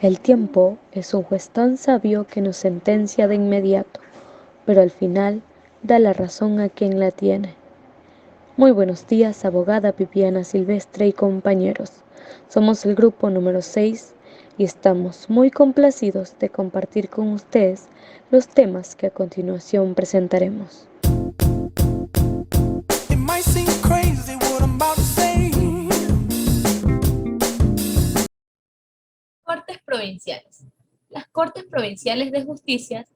El tiempo es un juez tan sabio que nos sentencia de inmediato, pero al final da la razón a quien la tiene. Muy buenos días, abogada Viviana Silvestre y compañeros. Somos el grupo número 6 y estamos muy complacidos de compartir con ustedes los temas que a continuación presentaremos. Cortes provinciales. Las Cortes Provinciales de Justicia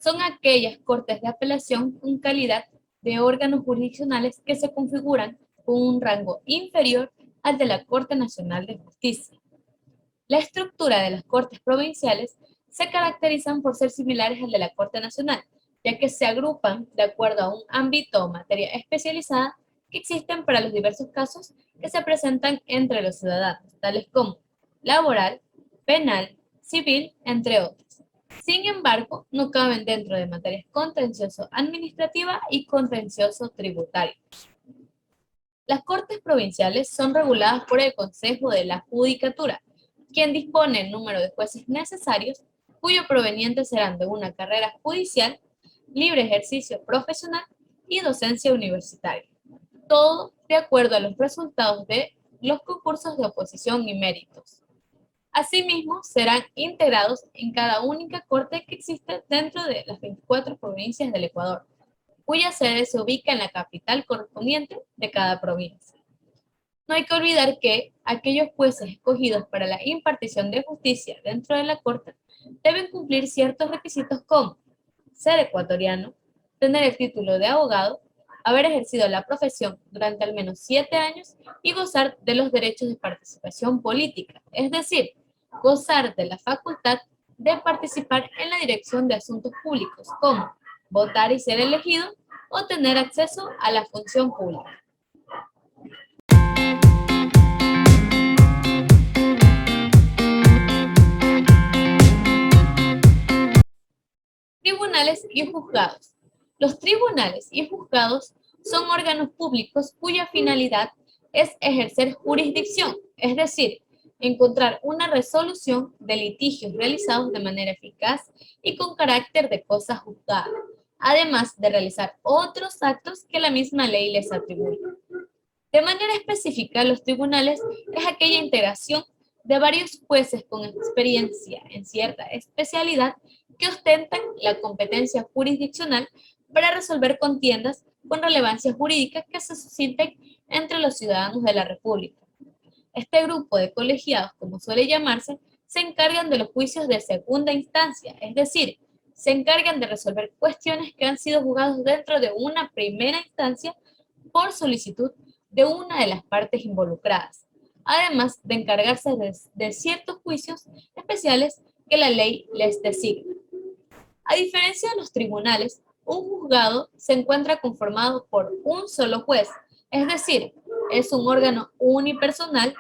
son aquellas cortes de apelación con calidad de órganos jurisdiccionales que se configuran con un rango inferior al de la Corte Nacional de Justicia. La estructura de las Cortes Provinciales se caracterizan por ser similares al de la Corte Nacional, ya que se agrupan de acuerdo a un ámbito o materia especializada que existen para los diversos casos que se presentan entre los ciudadanos, tales como laboral, penal, civil, entre otros. Sin embargo, no caben dentro de materias contencioso-administrativa y contencioso-tributario. Las Cortes Provinciales son reguladas por el Consejo de la Judicatura, quien dispone el número de jueces necesarios, cuyo provenientes serán de una carrera judicial, libre ejercicio profesional y docencia universitaria. Todo de acuerdo a los resultados de los concursos de oposición y méritos. Asimismo, serán integrados en cada única corte que existe dentro de las 24 provincias del Ecuador, cuya sede se ubica en la capital correspondiente de cada provincia. No hay que olvidar que aquellos jueces escogidos para la impartición de justicia dentro de la Corte deben cumplir ciertos requisitos como ser ecuatoriano, tener el título de abogado, haber ejercido la profesión durante al menos 7 años y gozar de los derechos de participación política, es decir, gozar de la facultad de participar en la dirección de asuntos públicos, como votar y ser elegido o tener acceso a la función pública. Tribunales y juzgados. Los tribunales y juzgados son órganos públicos cuya finalidad es ejercer jurisdicción, es decir, encontrar una resolución de litigios realizados de manera eficaz y con carácter de cosa juzgada, además de realizar otros actos que la misma ley les atribuye. De manera específica, los tribunales es aquella integración de varios jueces con experiencia en cierta especialidad que ostentan la competencia jurisdiccional para resolver contiendas con relevancia jurídica que se susciten entre los ciudadanos de la República. Este grupo de colegiados, como suele llamarse, se encargan de los juicios de segunda instancia, es decir, se encargan de resolver cuestiones que han sido juzgadas dentro de una primera instancia por solicitud de una de las partes involucradas, además de encargarse de ciertos juicios especiales que la ley les designa. A diferencia de los tribunales, un juzgado se encuentra conformado por un solo juez, es decir, es un órgano unipersonal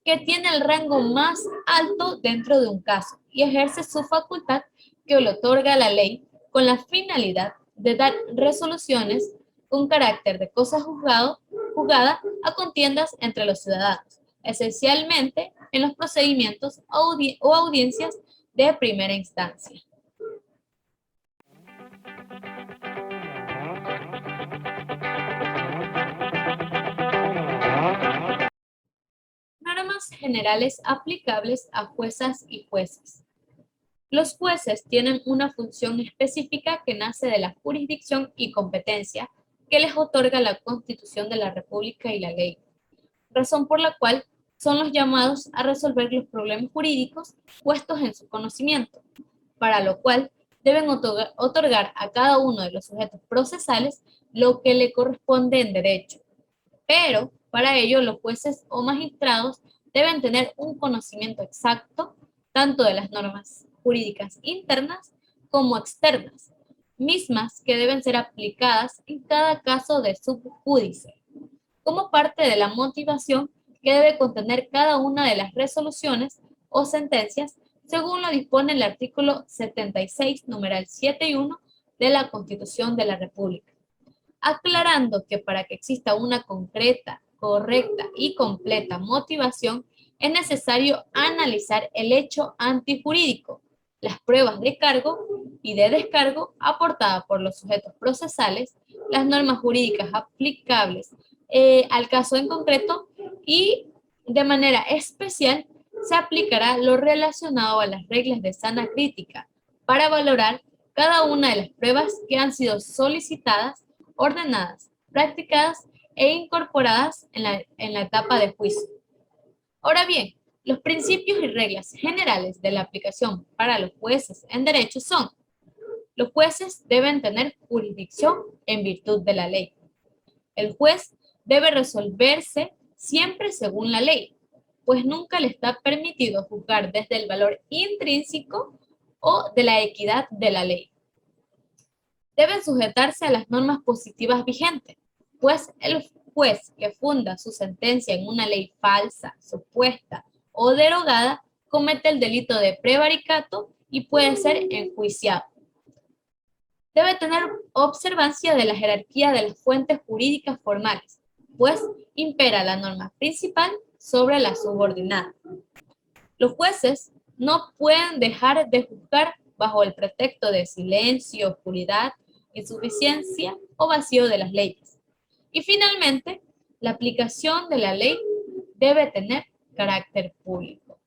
que tiene el rango más alto dentro de un caso y ejerce su facultad que le otorga la ley con la finalidad de dar resoluciones con carácter de cosa juzgada a contiendas entre los ciudadanos, esencialmente en los procedimientos o audiencias de primera instancia. Normas generales aplicables a juezas y jueces. Los jueces tienen una función específica que nace de la jurisdicción y competencia que les otorga la Constitución de la República y la ley, razón por la cual son los llamados a resolver los problemas jurídicos puestos en su conocimiento, para lo cual deben otorgar a cada uno de los sujetos procesales lo que le corresponde en derecho. Pero para ello los jueces o magistrados deben tener un conocimiento exacto tanto de las normas jurídicas internas como externas, mismas que deben ser aplicadas en cada caso de subjúdice, como parte de la motivación que debe contener cada una de las resoluciones o sentencias según lo dispone el artículo 76, numeral 7 y 1 de la Constitución de la República, aclarando que para que exista una concreta, correcta y completa motivación es necesario analizar el hecho antijurídico, las pruebas de cargo y de descargo aportadas por los sujetos procesales, las normas jurídicas aplicables al caso en concreto y de manera especial se aplicará lo relacionado a las reglas de sana crítica para valorar cada una de las pruebas que han sido solicitadas, ordenadas, practicadas e incorporadas en la etapa de juicio. Ahora bien, los principios y reglas generales de la aplicación para los jueces en derecho son: los jueces deben tener jurisdicción en virtud de la ley. El juez debe resolverse siempre según la ley, pues nunca le está permitido juzgar desde el valor intrínseco o de la equidad de la ley. Deben sujetarse a las normas positivas vigentes, pues el juez que funda su sentencia en una ley falsa, supuesta o derogada comete el delito de prevaricato y puede ser enjuiciado. Debe tener observancia de la jerarquía de las fuentes jurídicas formales, pues impera la norma principal sobre la subordinada. Los jueces no pueden dejar de juzgar bajo el pretexto de silencio, oscuridad, insuficiencia o vacío de las leyes. Y finalmente, la aplicación de la ley debe tener carácter público.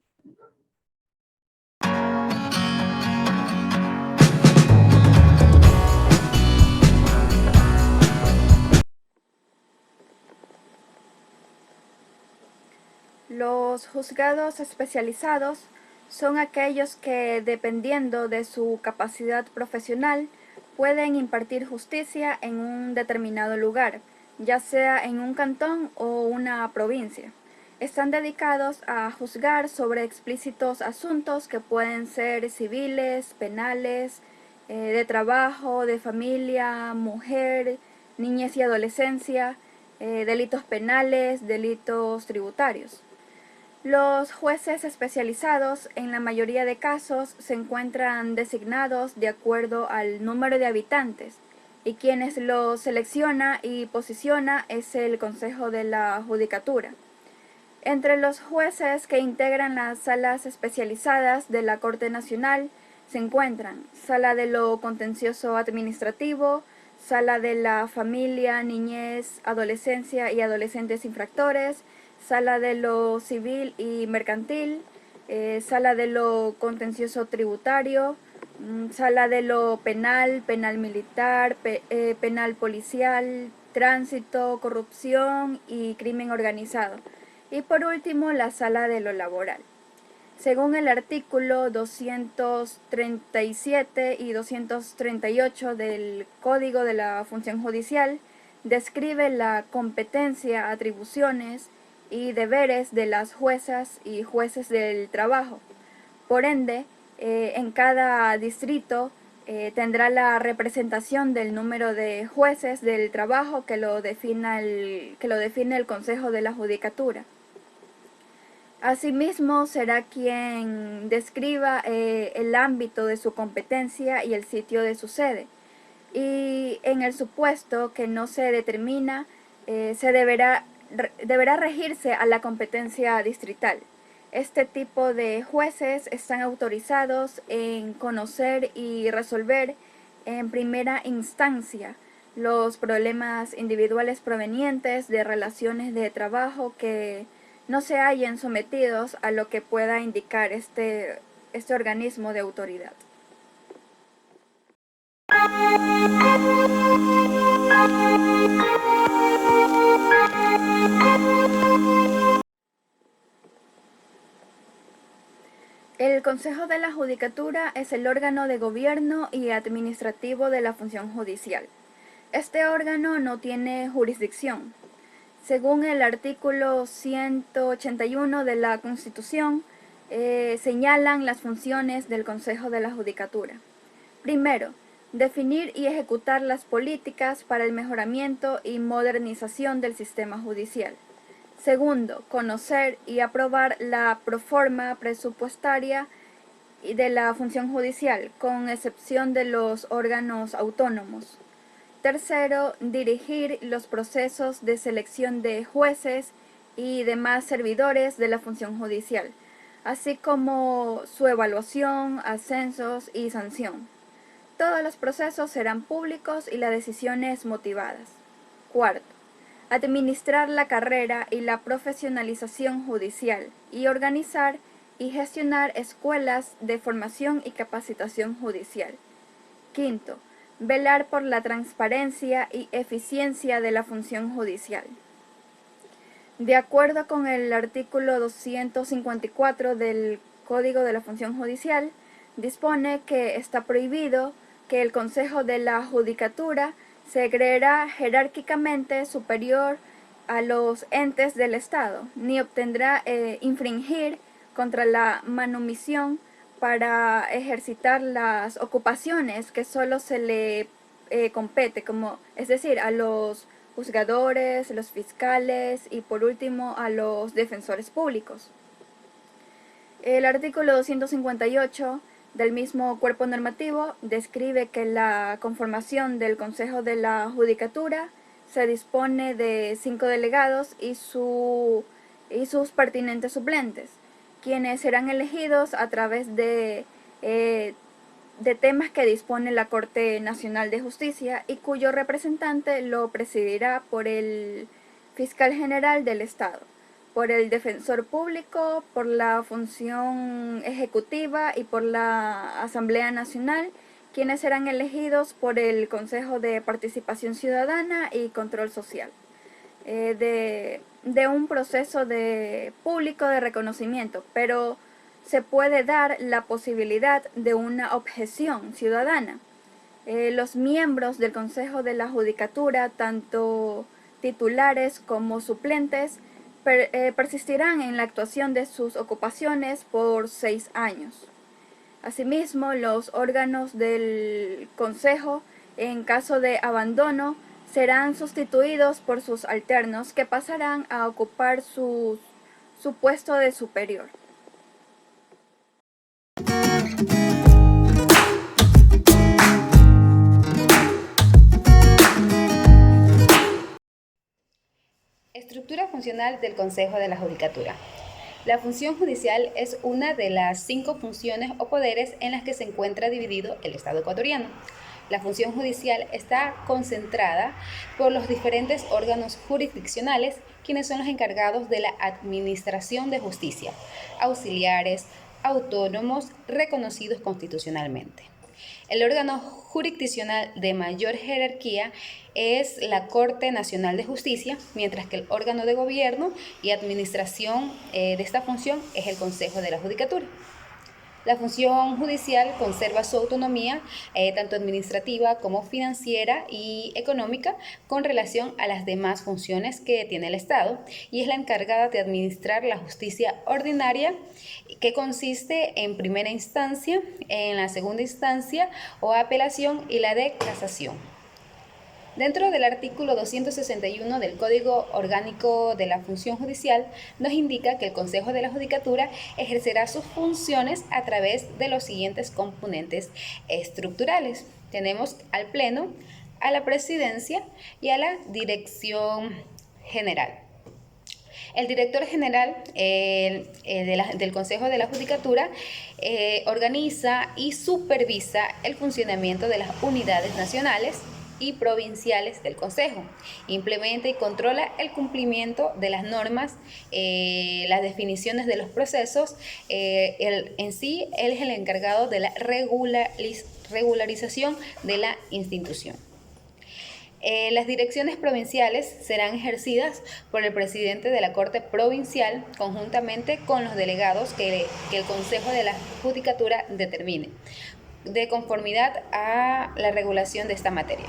Los juzgados especializados son aquellos que, dependiendo de su capacidad profesional, pueden impartir justicia en un determinado lugar, ya sea en un cantón o una provincia. Están dedicados a juzgar sobre explícitos asuntos que pueden ser civiles, penales, de trabajo, de familia, mujer, niñez y adolescencia, delitos penales, delitos tributarios. Los jueces especializados en la mayoría de casos se encuentran designados de acuerdo al número de habitantes y quienes los selecciona y posiciona es el Consejo de la Judicatura. Entre los jueces que integran las salas especializadas de la Corte Nacional se encuentran Sala de lo Contencioso Administrativo, Sala de la Familia, Niñez, Adolescencia y Adolescentes Infractores, Sala de lo Civil y Mercantil, Sala de lo Contencioso Tributario, Sala de lo Penal, Penal Militar, Penal Policial, Tránsito, Corrupción y Crimen Organizado. Y por último, la Sala de lo Laboral. Según el artículo 237 y 238 del Código de la Función Judicial, describe la competencia, atribuciones y deberes de las juezas y jueces del trabajo. Por ende, en cada distrito tendrá la representación del número de jueces del trabajo que lo define el Consejo de la Judicatura. Asimismo, será quien describa el ámbito de su competencia y el sitio de su sede. Y en el supuesto que no se determina, se deberá regirse a la competencia distrital. Este tipo de jueces están autorizados en conocer y resolver en primera instancia los problemas individuales provenientes de relaciones de trabajo que no se hallen sometidos a lo que pueda indicar este organismo de autoridad. El Consejo de la Judicatura es el órgano de gobierno y administrativo de la función judicial. Este órgano no tiene jurisdicción. Según el artículo 181 de la Constitución, señalan las funciones del Consejo de la Judicatura. Primero, definir y ejecutar las políticas para el mejoramiento y modernización del sistema judicial. Segundo, conocer y aprobar la proforma presupuestaria de la función judicial, con excepción de los órganos autónomos. Tercero, dirigir los procesos de selección de jueces y demás servidores de la función judicial, así como su evaluación, ascensos y sanción. Todos los procesos serán públicos y las decisiones motivadas. Cuarto, administrar la carrera y la profesionalización judicial y organizar y gestionar escuelas de formación y capacitación judicial. Quinto, velar por la transparencia y eficiencia de la función judicial. De acuerdo con el artículo 254 del Código de la Función Judicial, dispone que está prohibido que el Consejo de la Judicatura se creerá jerárquicamente superior a los entes del Estado, ni obtendrá infringir contra la manumisión para ejercitar las ocupaciones que solo se le compete, es decir, a los juzgadores, los fiscales y por último a los defensores públicos. El artículo 258 del mismo cuerpo normativo describe que la conformación del Consejo de la Judicatura se dispone de 5 delegados y sus pertinentes suplentes, quienes serán elegidos a través de temas que dispone la Corte Nacional de Justicia y cuyo representante lo presidirá por el Fiscal General del Estado, por el Defensor Público, por la Función Ejecutiva y por la Asamblea Nacional, quienes serán elegidos por el Consejo de Participación Ciudadana y Control Social. De un proceso público de reconocimiento, pero se puede dar la posibilidad de una objeción ciudadana. Los miembros del Consejo de la Judicatura, tanto titulares como suplentes, persistirán en la actuación de sus ocupaciones por 6 años. Asimismo, los órganos del Consejo, en caso de abandono, serán sustituidos por sus alternos que pasarán a ocupar su puesto de superior. Estructura funcional del Consejo de la Judicatura. La función judicial es una de las 5 funciones o poderes en las que se encuentra dividido el Estado ecuatoriano. La función judicial está concentrada por los diferentes órganos jurisdiccionales, quienes son los encargados de la administración de justicia, auxiliares, autónomos, reconocidos constitucionalmente. El órgano jurisdiccional de mayor jerarquía es la Corte Nacional de Justicia, mientras que el órgano de gobierno y administración de esta función es el Consejo de la Judicatura. La función judicial conserva su autonomía, tanto administrativa como financiera y económica, con relación a las demás funciones que tiene el Estado, y es la encargada de administrar la justicia ordinaria, que consiste en primera instancia, en la segunda instancia o apelación y la de casación. Dentro del artículo 261 del Código Orgánico de la Función Judicial, nos indica que el Consejo de la Judicatura ejercerá sus funciones a través de los siguientes componentes estructurales. Tenemos al Pleno, a la Presidencia y a la Dirección General. El director general del Consejo de la Judicatura organiza y supervisa el funcionamiento de las unidades nacionales y provinciales del Consejo. Implementa y controla el cumplimiento de las normas, las definiciones de los procesos. En sí, él es el encargado de la regularización de la institución. Las direcciones provinciales serán ejercidas por el presidente de la Corte Provincial conjuntamente con los delegados que el Consejo de la Judicatura determine, de conformidad a la regulación de esta materia.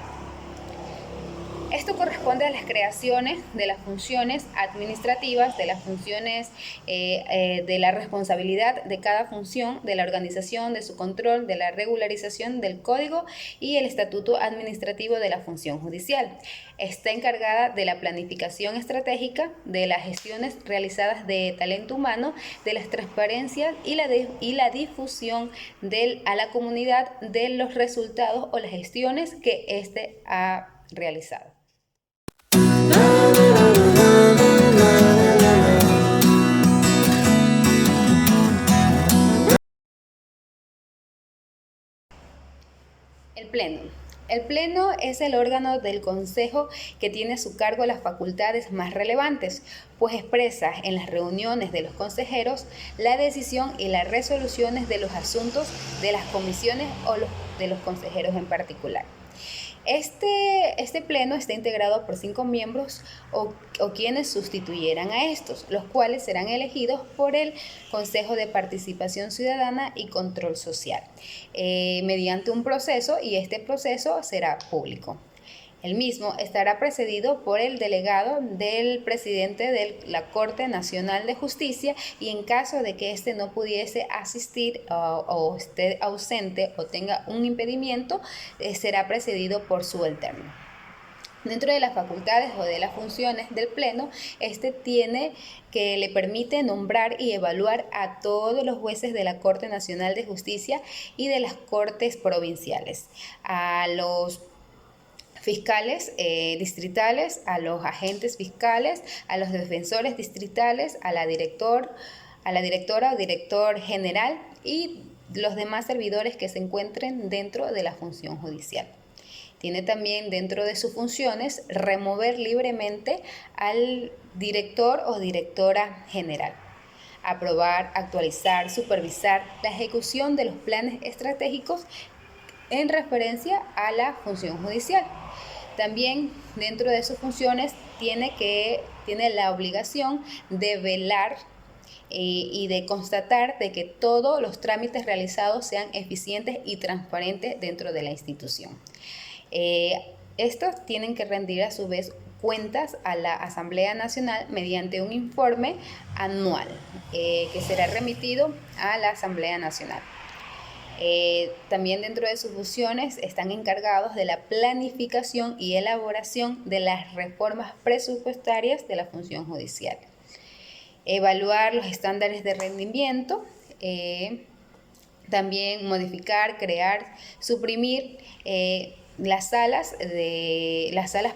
Esto corresponde a las creaciones de las funciones administrativas, de las funciones de la responsabilidad de cada función, de la organización, de su control, de la regularización del código y el estatuto administrativo de la función judicial. Está encargada de la planificación estratégica, de las gestiones realizadas de talento humano, de las transparencias y la difusión a la comunidad de los resultados o las gestiones que éste ha realizado. El Pleno. El Pleno es el órgano del Consejo que tiene a su cargo las facultades más relevantes, pues expresa en las reuniones de los consejeros la decisión y las resoluciones de los asuntos de las comisiones o de los consejeros en particular. Este pleno está integrado por 5 miembros o quienes sustituyeran a estos, los cuales serán elegidos por el Consejo de Participación Ciudadana y Control Social, mediante un proceso, y este proceso será público. El mismo estará precedido por el delegado del presidente de la Corte Nacional de Justicia, y en caso de que éste no pudiese asistir o esté ausente o tenga un impedimento, será precedido por su alterno. Dentro de las facultades o de las funciones del Pleno, le permite nombrar y evaluar a todos los jueces de la Corte Nacional de Justicia y de las Cortes Provinciales, a los fiscales distritales, a los agentes fiscales, a los defensores distritales, a la directora o director general y los demás servidores que se encuentren dentro de la función judicial. Tiene también dentro de sus funciones remover libremente al director o directora general, aprobar, actualizar, supervisar la ejecución de los planes estratégicos en referencia a la función judicial. También dentro de sus funciones tiene la obligación de velar y de constatar de que todos los trámites realizados sean eficientes y transparentes dentro de la institución. Estos tienen que rendir a su vez cuentas a la Asamblea Nacional mediante un informe anual que será remitido a la Asamblea Nacional. También dentro de sus funciones están encargados de la planificación y elaboración de las reformas presupuestarias de la función judicial. Evaluar los estándares de rendimiento, también modificar, crear, suprimir las salas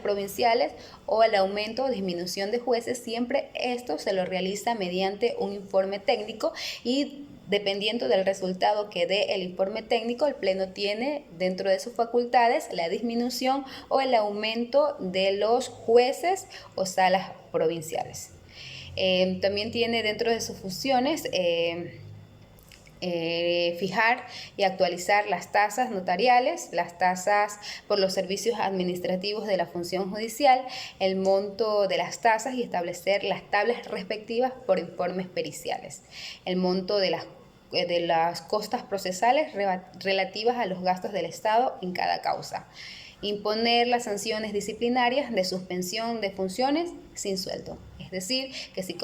provinciales o el aumento o disminución de jueces. Siempre esto se lo realiza mediante un informe técnico, y dependiendo del resultado que dé el informe técnico, el Pleno tiene dentro de sus facultades la disminución o el aumento de los jueces o salas provinciales. También tiene dentro de sus funciones fijar y actualizar las tasas notariales, las tasas por los servicios administrativos de la función judicial, el monto de las tasas y establecer las tablas respectivas por informes periciales, el monto de las costas procesales relativas a los gastos del Estado en cada causa, imponer las sanciones disciplinarias de suspensión de funciones sin sueldo. Es decir, que si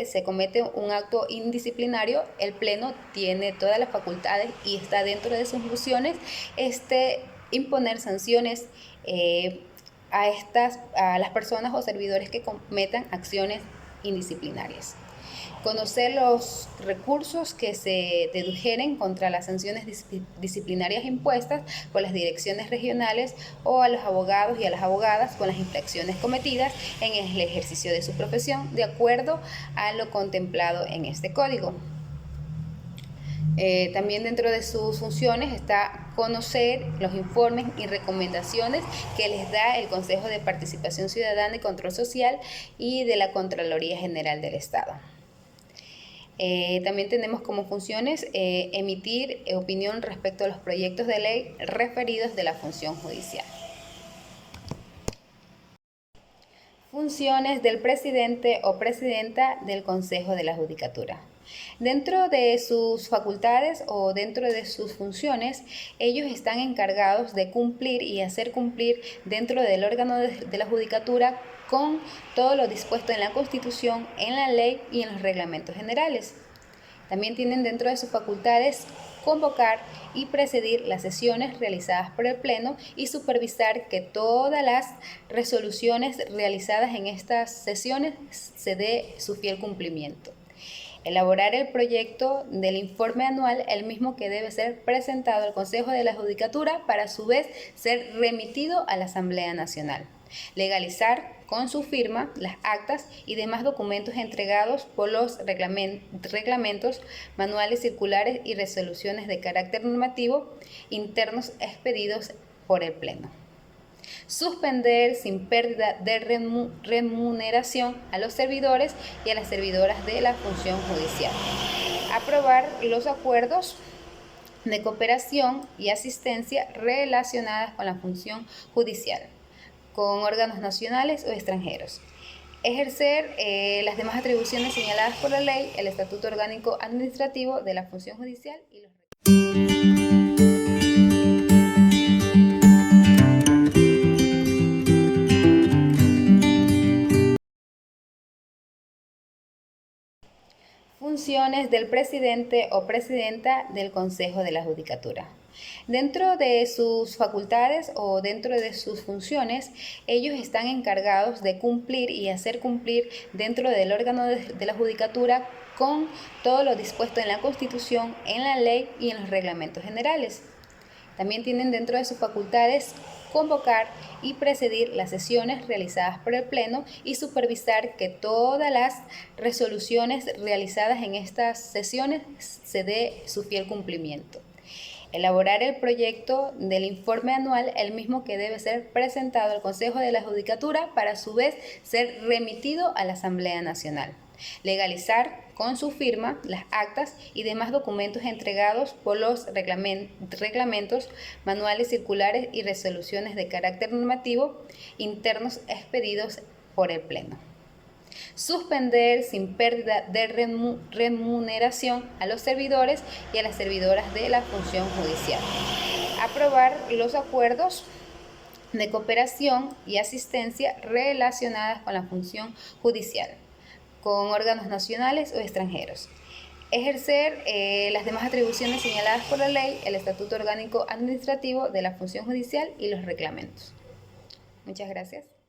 se comete un acto indisciplinario, el Pleno tiene todas las facultades y está dentro de sus funciones imponer sanciones a las personas o servidores que cometan acciones indisciplinarias. Conocer los recursos que se dedujeren contra las sanciones disciplinarias impuestas por las direcciones regionales o a los abogados y a las abogadas con las infracciones cometidas en el ejercicio de su profesión, de acuerdo a lo contemplado en este código. También dentro de sus funciones está conocer los informes y recomendaciones que les da el Consejo de Participación Ciudadana y Control Social y de la Contraloría General del Estado. También tenemos como funciones emitir opinión respecto a los proyectos de ley referidos de la función judicial. Funciones del presidente o presidenta del Consejo de la Judicatura. Dentro de sus facultades o dentro de sus funciones, ellos están encargados de cumplir y hacer cumplir dentro del órgano de la Judicatura con todo lo dispuesto en la Constitución, en la ley y en los reglamentos generales. También tienen dentro de sus facultades convocar y presidir las sesiones realizadas por el Pleno y supervisar que todas las resoluciones realizadas en estas sesiones se dé su fiel cumplimiento. Elaborar el proyecto del informe anual, el mismo que debe ser presentado al Consejo de la Judicatura para a su vez ser remitido a la Asamblea Nacional. legalizar con su firma las actas y demás documentos entregados por los reglamentos, manuales circulares y resoluciones de carácter normativo internos expedidos por el Pleno. Suspender sin pérdida de remuneración a los servidores y a las servidoras de la función judicial. Aprobar los acuerdos de cooperación y asistencia relacionadas con la función judicial, con órganos nacionales o extranjeros. Ejercer las demás atribuciones señaladas por la ley, el Estatuto Orgánico Administrativo de la Función Judicial y los funciones del presidente o presidenta del Consejo de la Judicatura. Dentro de sus facultades o dentro de sus funciones, ellos están encargados de cumplir y hacer cumplir dentro del órgano de la Judicatura con todo lo dispuesto en la Constitución, en la ley y en los reglamentos generales. También tienen dentro de sus facultades convocar y presidir las sesiones realizadas por el Pleno y supervisar que todas las resoluciones realizadas en estas sesiones se dé su fiel cumplimiento. Elaborar el proyecto del informe anual, el mismo que debe ser presentado al Consejo de la Judicatura para a su vez ser remitido a la Asamblea Nacional. Legalizar con su firma las actas y demás documentos entregados por los reglamentos, manuales circulares y resoluciones de carácter normativo internos expedidos por el Pleno. Suspender sin pérdida de remuneración a los servidores y a las servidoras de la función judicial. Aprobar los acuerdos de cooperación y asistencia relacionadas con la función judicial, con órganos nacionales o extranjeros. Ejercer las demás atribuciones señaladas por la ley, el Estatuto Orgánico Administrativo de la Función Judicial y los reglamentos. Muchas gracias.